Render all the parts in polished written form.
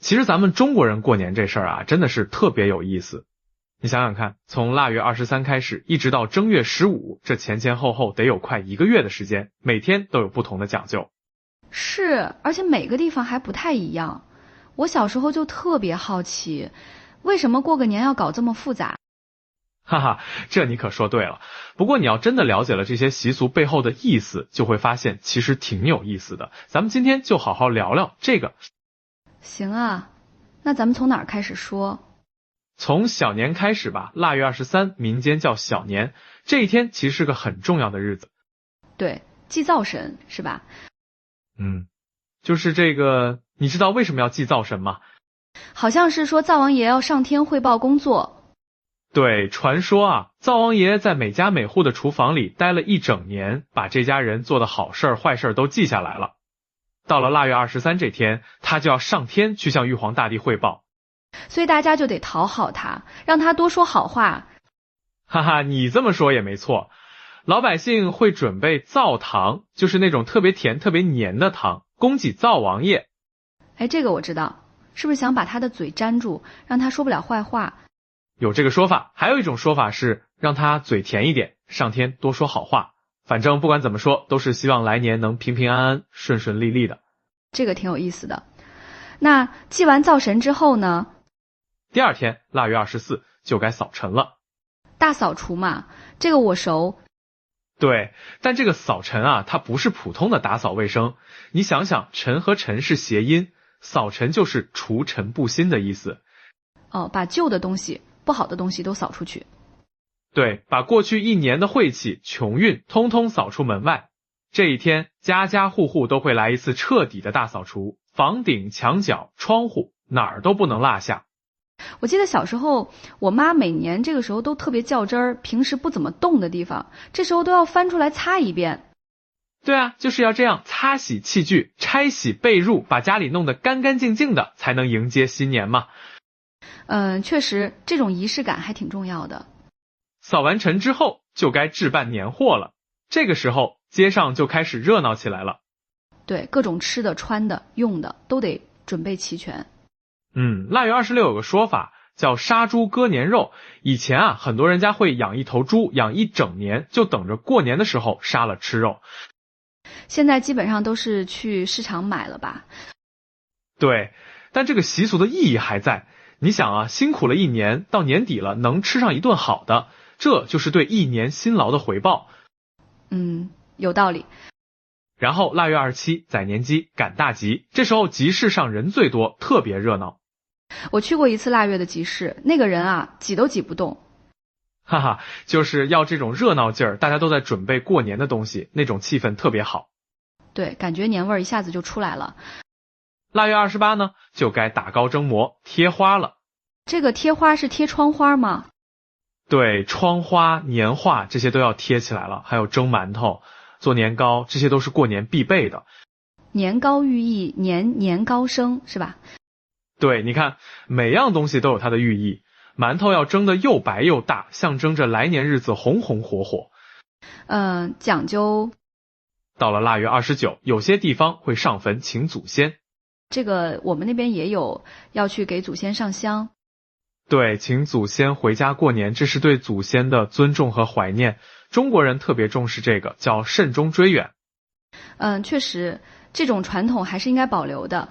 其实咱们中国人过年这事儿啊，真的是特别有意思。你想想看，从腊月23开始，一直到正月15，这前前后后得有快1个月的时间，每天都有不同的讲究。是，而且每个地方还不太一样。我小时候就特别好奇，为什么过个年要搞这么复杂？哈哈，这你可说对了。不过你要真的了解了这些习俗背后的意思，就会发现其实挺有意思的。咱们今天就好好聊聊这个。行啊，那咱们从哪儿开始说？从小年开始吧，腊月23，民间叫小年，这一天其实是个很重要的日子。对，祭灶神是吧？就是这个，你知道为什么要祭灶神吗？好像是说灶王爷要上天汇报工作。对，传说啊，灶王爷在每家每户的厨房里待了一整年，把这家人做的好事坏事都记下来了。到了腊月23这天，他就要上天去向玉皇大帝汇报，所以大家就得讨好他，让他多说好话。哈哈，你这么说也没错。老百姓会准备灶糖，就是那种特别甜特别黏的糖，供给灶王爷。哎，这个我知道，是不是想把他的嘴粘住，让他说不了坏话？有这个说法，还有一种说法是让他嘴甜一点，上天多说好话。反正不管怎么说，都是希望来年能平平安安、顺顺利利的。这个挺有意思的。那祭完灶神之后呢？第二天，腊月24就该扫尘了。大扫除嘛，这个我熟。对，但这个扫尘啊，它不是普通的打扫卫生。你想想，尘和尘是谐音，扫尘就是除尘不新的意思。哦，把旧的东西、不好的东西都扫出去。对，把过去1年的晦气、穷运通通扫出门外。这一天，家家户户都会来一次彻底的大扫除，房顶、墙角、窗户哪儿都不能落下。我记得小时候，我妈每年这个时候都特别较真儿，平时不怎么动的地方，这时候都要翻出来擦一遍。对啊，就是要这样擦洗器具、拆洗被褥，把家里弄得干干净净的，才能迎接新年嘛。确实，这种仪式感还挺重要的。扫完尘之后，就该置办年货了。这个时候，街上就开始热闹起来了。对，各种吃的、穿的、用的都得准备齐全。腊月26有个说法叫杀猪割年肉。以前啊，很多人家会养一头猪，养一整年，就等着过年的时候杀了吃肉。现在基本上都是去市场买了吧？对，但这个习俗的意义还在。你想啊，辛苦了1年，到年底了，能吃上一顿好的，这就是对1年辛劳的回报。有道理。然后腊月27宰年鸡、赶大集，这时候集市上人最多，特别热闹。我去过一次腊月的集市，那个人啊，挤都挤不动。哈哈，就是要这种热闹劲儿，大家都在准备过年的东西，那种气氛特别好。对，感觉年味儿一下子就出来了。腊月28呢，就该打糕蒸馍、贴花了。这个贴花是贴窗花吗？对，窗花、年画这些都要贴起来了，还有蒸馒头、做年糕，这些都是过年必备的。年糕寓意年年高升，是吧？对，你看每样东西都有它的寓意。馒头要蒸得又白又大，象征着来年日子红红火火。讲究。到了腊月29，有些地方会上坟请祖先。这个我们那边也有，要去给祖先上香。对，请祖先回家过年，这是对祖先的尊重和怀念。中国人特别重视这个，叫慎终追远。确实，这种传统还是应该保留的。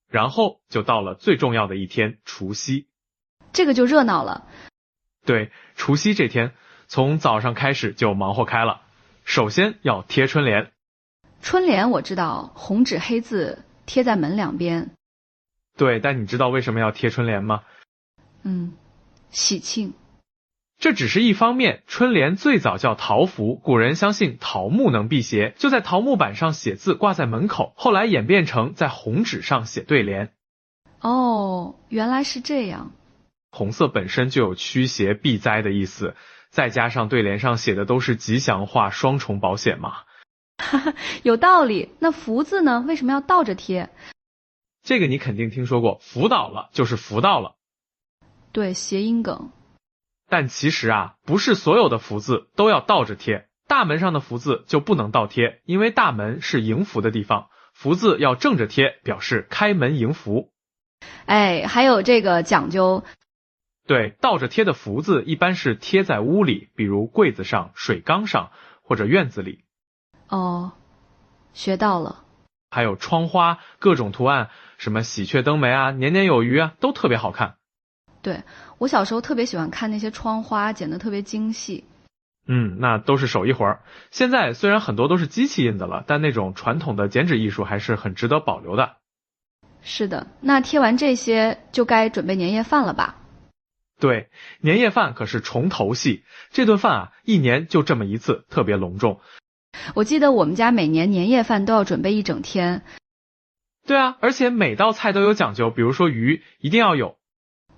然后就到了最重要的一天，除夕。这个就热闹了。对，除夕这天，从早上开始就忙活开了。首先要贴春联。春联我知道，红纸黑字贴在门两边。对，但你知道为什么要贴春联吗？喜庆。这只是一方面，春联最早叫桃符，古人相信桃木能辟邪，就在桃木板上写字挂在门口，后来演变成在红纸上写对联。哦，原来是这样。红色本身就有驱邪避灾的意思，再加上对联上写的都是吉祥话、双重保险嘛。有道理。那福字呢？为什么要倒着贴？这个你肯定听说过，福倒了就是福到了。对，谐音梗。但其实啊，不是所有的福字都要倒着贴，大门上的福字就不能倒贴，因为大门是迎福的地方，福字要正着贴，表示开门迎福。哎，还有这个讲究。对，倒着贴的福字一般是贴在屋里，比如柜子上、水缸上或者院子里。哦，学到了。还有窗花，各种图案，什么喜鹊登梅啊、年年有余啊，都特别好看。对，我小时候特别喜欢看那些窗花，剪得特别精细。那都是手艺活儿。现在虽然很多都是机器印的了，但那种传统的剪纸艺术还是很值得保留的。是的，那贴完这些就该准备年夜饭了吧？对，年夜饭可是重头戏，这顿饭啊，一年就这么一次，特别隆重。我记得我们家每年年夜饭都要准备一整天。对啊，而且每道菜都有讲究，比如说鱼一定要有，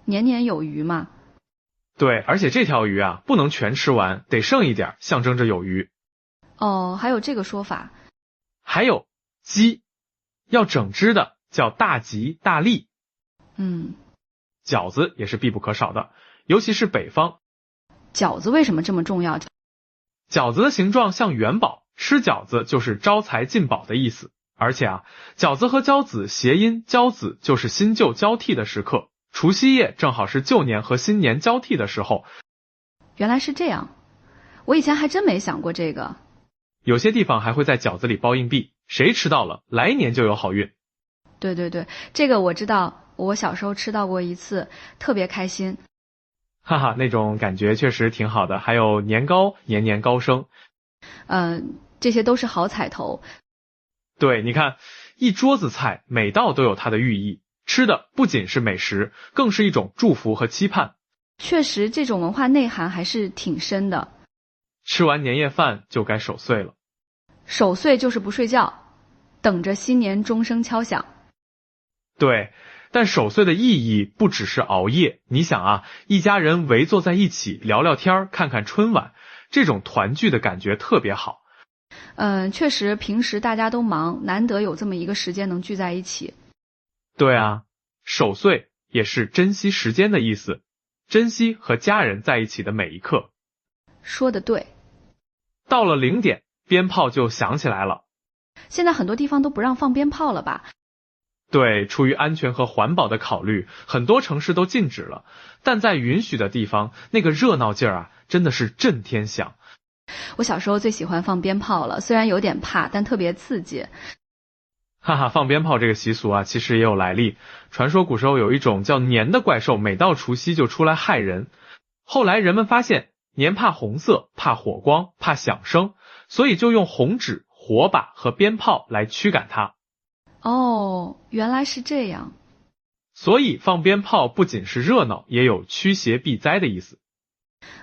年年有余嘛。对，而且这条鱼啊不能全吃完，得剩一点，象征着有余。哦，还有这个说法。还有鸡，要整只的叫大吉大利。饺子也是必不可少的，尤其是北方。饺子为什么这么重要？饺子的形状像元宝，吃饺子就是招财进宝的意思。而且啊，饺子和交子谐音，交子就是新旧交替的时刻。除夕夜正好是旧年和新年交替的时候。原来是这样，我以前还真没想过这个。有些地方还会在饺子里包硬币，谁吃到了，来年就有好运。对对对，这个我知道，我小时候吃到过一次，特别开心。哈哈，那种感觉确实挺好的。还有年糕，年年高升。这些都是好彩头。对，你看，一桌子菜，每道都有它的寓意。吃的不仅是美食，更是一种祝福和期盼。确实，这种文化内涵还是挺深的。吃完年夜饭就该守岁了。守岁就是不睡觉，等着新年钟声敲响。对，但守岁的意义不只是熬夜。你想啊，一家人围坐在一起聊聊天，看看春晚，这种团聚的感觉特别好。确实，平时大家都忙，难得有这么一个时间能聚在一起。对啊，守岁也是珍惜时间的意思，珍惜和家人在一起的每一刻。说得对。到了0点，鞭炮就响起来了。现在很多地方都不让放鞭炮了吧？对，出于安全和环保的考虑，很多城市都禁止了。但在允许的地方，那个热闹劲儿啊，真的是震天响。我小时候最喜欢放鞭炮了，虽然有点怕，但特别刺激。哈哈，放鞭炮这个习俗啊，其实也有来历。传说古时候有一种叫年的怪兽，每到除夕就出来害人。后来人们发现年怕红色，怕火光，怕响声，所以就用红纸、火把和鞭炮来驱赶它。哦，原来是这样。所以放鞭炮不仅是热闹，也有驱邪避灾的意思。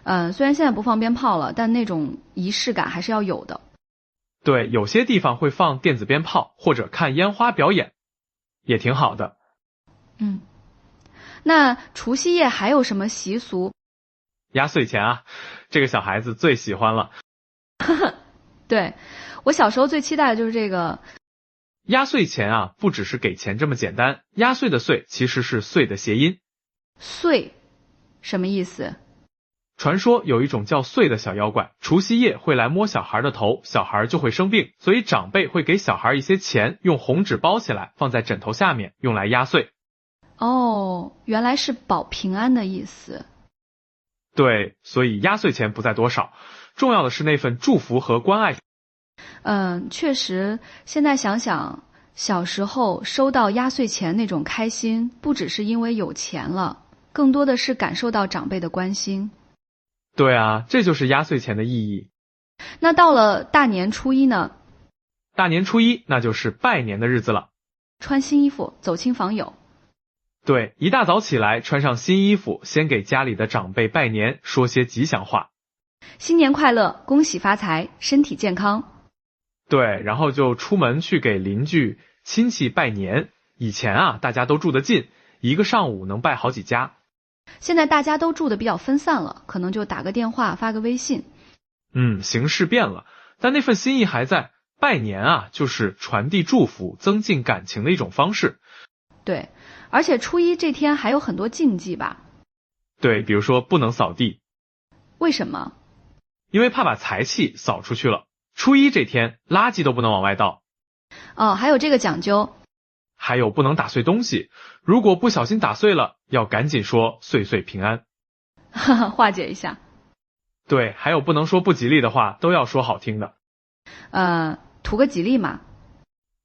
虽然现在不放鞭炮了，但那种仪式感还是要有的。对，有些地方会放电子鞭炮或者看烟花表演，也挺好的。那除夕夜还有什么习俗？压岁钱啊，这个小孩子最喜欢了。对，我小时候最期待的就是这个。压岁钱啊，不只是给钱这么简单，压岁的岁其实是岁的谐音。岁什么意思？传说有一种叫岁的小妖怪，除夕夜会来摸小孩的头，小孩就会生病，所以长辈会给小孩一些钱，用红纸包起来，放在枕头下面，用来压岁。哦，原来是保平安的意思。对，所以压岁钱不在多少，重要的是那份祝福和关爱。确实，现在想想，小时候收到压岁钱那种开心，不只是因为有钱了，更多的是感受到长辈的关心。对啊，这就是压岁钱的意义。那到了大年初一呢？大年初一那就是拜年的日子了。穿新衣服，走亲访友。对，一大早起来，穿上新衣服，先给家里的长辈拜年，说些吉祥话。新年快乐，恭喜发财，身体健康。对，然后就出门去给邻居、亲戚拜年。以前啊，大家都住得近，一个上午能拜好几家。现在大家都住得比较分散了，可能就打个电话，发个微信。形势变了，但那份心意还在。拜年啊，就是传递祝福、增进感情的一种方式。对，而且初一这天还有很多禁忌吧？对，比如说不能扫地。为什么？因为怕把财气扫出去了。初一这天，垃圾都不能往外倒。哦，还有这个讲究。还有不能打碎东西，如果不小心打碎了，要赶紧说岁岁平安。化解一下。对，还有不能说不吉利的话，都要说好听的。图个吉利嘛。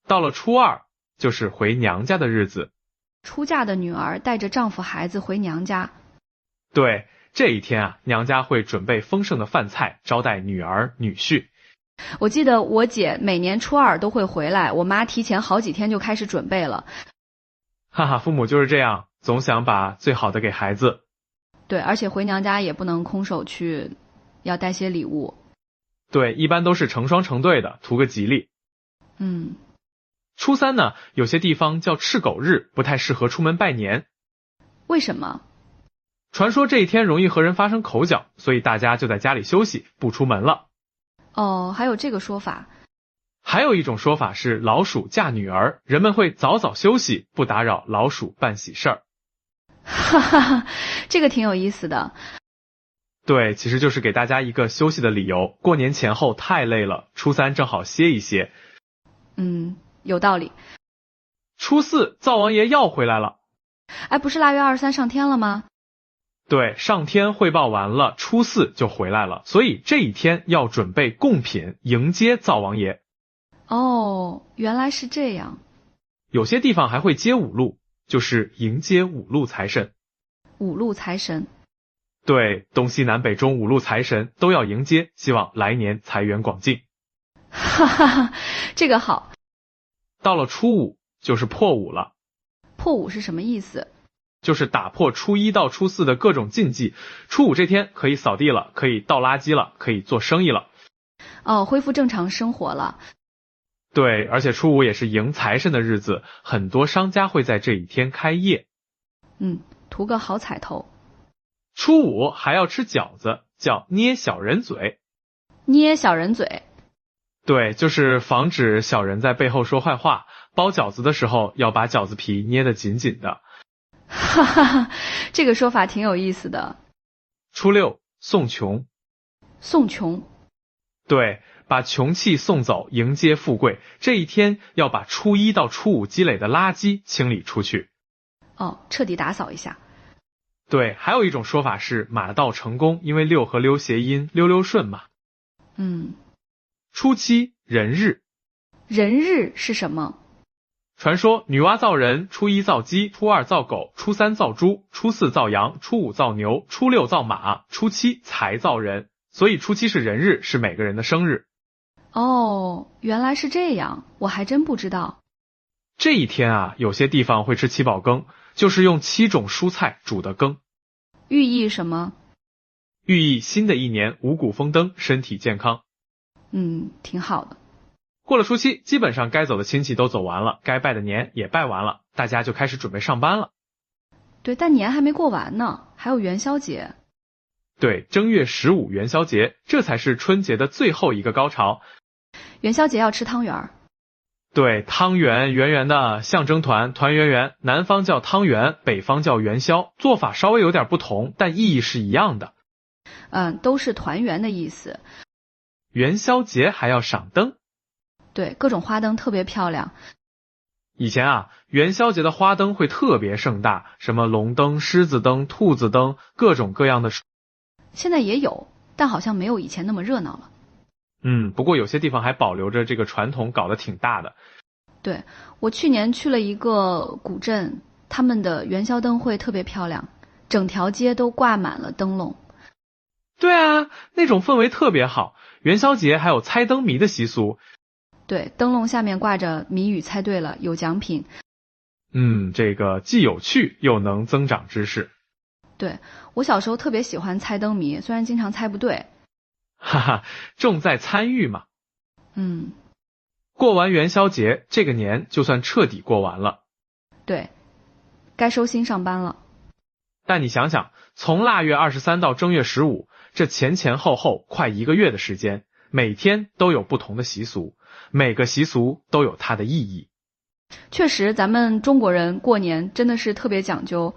到了初二，就是回娘家的日子。出嫁的女儿带着丈夫孩子回娘家。对，这一天啊，娘家会准备丰盛的饭菜，招待女儿女婿。我记得我姐每年初二都会回来，我妈提前好几天就开始准备了。哈哈，父母就是这样，总想把最好的给孩子。对，而且回娘家也不能空手去，要带些礼物。对，一般都是成双成对的，图个吉利。初三呢，有些地方叫赤狗日，不太适合出门拜年。为什么？传说这一天容易和人发生口角，所以大家就在家里休息，不出门了。哦，还有这个说法。还有一种说法是老鼠嫁女儿，人们会早早休息，不打扰老鼠办喜事儿。哈哈，这个挺有意思的。对，其实就是给大家一个休息的理由。过年前后太累了，初三正好歇一歇。有道理。初四灶王爷要回来了。哎，不是腊月23上天了吗？对，上天汇报完了，初四就回来了，所以这一天要准备贡品迎接灶王爷。哦，原来是这样。有些地方还会接五路，就是迎接五路财神。五路财神。对，东西南北中五路财神都要迎接，希望来年财源广进。哈哈，这个好。到了初五就是破五了。破五是什么意思？就是打破初一到初四的各种禁忌。初五这天可以扫地了，可以倒垃圾了，可以做生意了。哦，恢复正常生活了。对，而且初五也是迎财神的日子，很多商家会在这一天开业。图个好彩头。初五还要吃饺子，叫捏小人嘴。捏小人嘴。对，就是防止小人在背后说坏话。包饺子的时候要把饺子皮捏得紧紧的。哈哈，这个说法挺有意思的。初六送穷。送穷。对，把穷气送走，迎接富贵。这一天要把初一到初五积累的垃圾清理出去。哦，彻底打扫一下。对，还有一种说法是马到成功，因为六和溜谐音，溜溜顺嘛。初七人日。人日是什么？传说女娲造人，初一造鸡，初二造狗，初三造猪，初四造羊，初五造牛，初六造马，初七才造人。所以初七是人日，是每个人的生日。哦，原来是这样，我还真不知道。这一天啊，有些地方会吃七宝羹，就是用7种蔬菜煮的羹。寓意什么？寓意新的一年五谷丰登，身体健康。挺好的。过了初七，基本上该走的亲戚都走完了，该拜的年也拜完了，大家就开始准备上班了。对，但年还没过完呢，还有元宵节。对，正月15元宵节，这才是春节的最后一个高潮。元宵节要吃汤圆儿。对，汤圆圆圆的，象征团团圆圆，南方叫汤圆，北方叫元宵，做法稍微有点不同，但意义是一样的。都是团圆的意思。元宵节还要赏灯。对，各种花灯特别漂亮。以前啊，元宵节的花灯会特别盛大，什么龙灯、狮子灯、兔子灯，各种各样的。现在也有，但好像没有以前那么热闹了。不过有些地方还保留着这个传统，搞得挺大的。对，我去年去了一个古镇，他们的元宵灯会特别漂亮，整条街都挂满了灯笼。对啊，那种氛围特别好。元宵节还有猜灯谜的习俗。对，灯笼下面挂着谜语，猜对了有奖品。这个既有趣又能增长知识。对，我小时候特别喜欢猜灯谜，虽然经常猜不对。哈哈，重在参与嘛。过完元宵节，这个年就算彻底过完了。对，该收心上班了。但你想想，从腊月23到正月15，这前后后快1个月的时间，每天都有不同的习俗，每个习俗都有它的意义。确实，咱们中国人过年真的是特别讲究。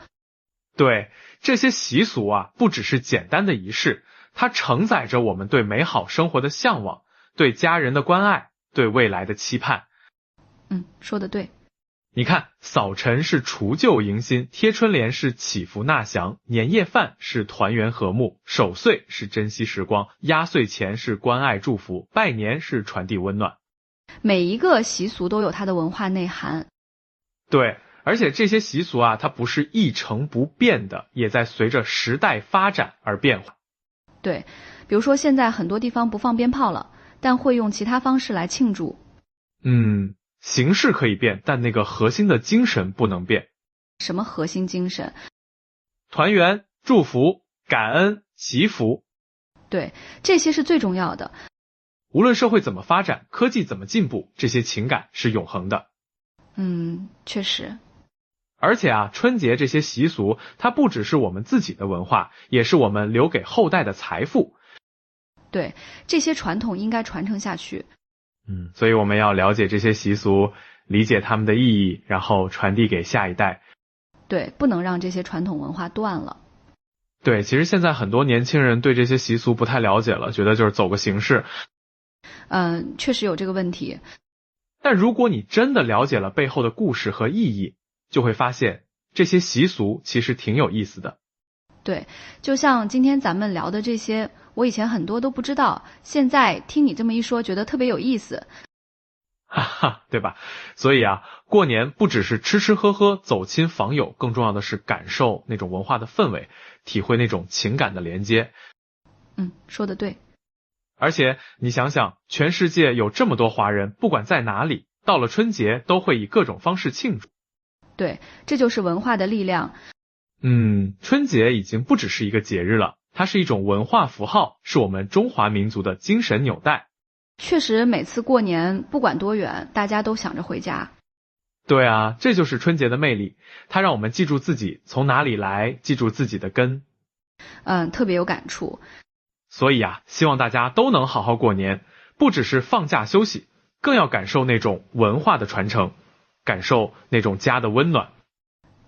对，这些习俗啊，不只是简单的仪式，它承载着我们对美好生活的向往，对家人的关爱，对未来的期盼。说得对。你看，扫尘是除旧迎新，贴春联是祈福纳祥，年夜饭是团圆和睦，守岁是珍惜时光，压岁钱是关爱祝福，拜年是传递温暖。每一个习俗都有它的文化内涵。对，而且这些习俗啊，它不是一成不变的，也在随着时代发展而变化。对，比如说现在很多地方不放鞭炮了，但会用其他方式来庆祝。形式可以变，但那个核心的精神不能变。什么核心精神？团圆、祝福、感恩、祈福。对，这些是最重要的。无论社会怎么发展，科技怎么进步，这些情感是永恒的。确实。而且啊，春节这些习俗，它不只是我们自己的文化，也是我们留给后代的财富。对，这些传统应该传承下去。所以我们要了解这些习俗，理解它们的意义，然后传递给下一代。对，不能让这些传统文化断了。对，其实现在很多年轻人对这些习俗不太了解了，觉得就是走个形式。确实有这个问题。但如果你真的了解了背后的故事和意义，就会发现这些习俗其实挺有意思的。对，就像今天咱们聊的这些，我以前很多都不知道，现在听你这么一说，觉得特别有意思。对吧？所以啊，过年不只是吃吃喝喝、走亲访友，更重要的是感受那种文化的氛围，体会那种情感的连接。说得对。而且你想想，全世界有这么多华人，不管在哪里，到了春节都会以各种方式庆祝。对，这就是文化的力量。春节已经不只是一个节日了，它是一种文化符号，是我们中华民族的精神纽带。确实，每次过年不管多远，大家都想着回家。对啊，这就是春节的魅力，它让我们记住自己从哪里来，记住自己的根。特别有感触。所以啊，希望大家都能好好过年，不只是放假休息，更要感受那种文化的传承，感受那种家的温暖。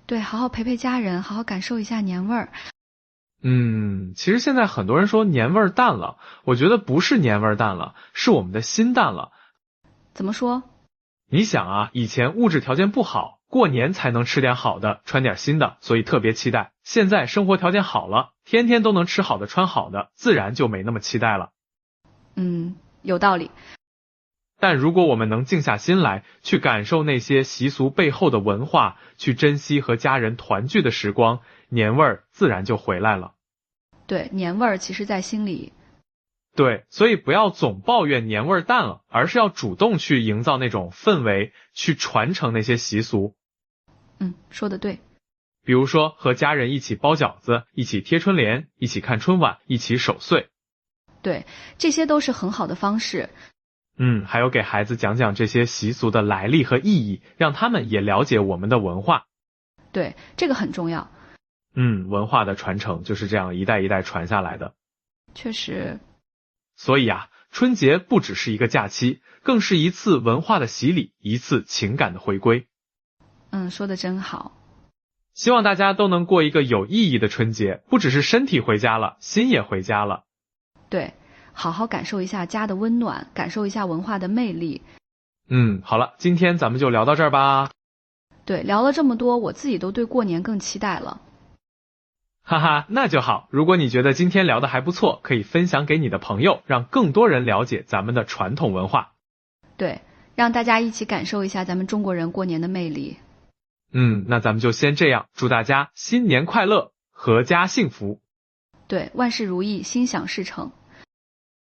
对，好好陪陪家人，好好感受一下年味儿。其实现在很多人说年味儿淡了，我觉得不是年味儿淡了，是我们的心淡了。怎么说？你想啊，以前物质条件不好，过年才能吃点好的，穿点新的，所以特别期待。现在生活条件好了，天天都能吃好的，穿好的，自然就没那么期待了。有道理。但如果我们能静下心来，去感受那些习俗背后的文化，去珍惜和家人团聚的时光，年味儿自然就回来了。对，年味儿其实在心里。对，所以不要总抱怨年味儿淡了，而是要主动去营造那种氛围，去传承那些习俗。说得对。比如说和家人一起包饺子，一起贴春联，一起看春晚，一起守岁。对，这些都是很好的方式。还有给孩子讲讲这些习俗的来历和意义，让他们也了解我们的文化。对，这个很重要。文化的传承就是这样一代一代传下来的。确实。所以啊，春节不只是一个假期，更是一次文化的洗礼，一次情感的回归。说得真好。希望大家都能过一个有意义的春节，不只是身体回家了，心也回家了。对，好好感受一下家的温暖，感受一下文化的魅力。好了，今天咱们就聊到这儿吧。对，聊了这么多，我自己都对过年更期待了。哈哈，那就好。如果你觉得今天聊得还不错，可以分享给你的朋友，让更多人了解咱们的传统文化。对，让大家一起感受一下咱们中国人过年的魅力。那咱们就先这样，祝大家新年快乐，阖家幸福。对，万事如意，心想事成。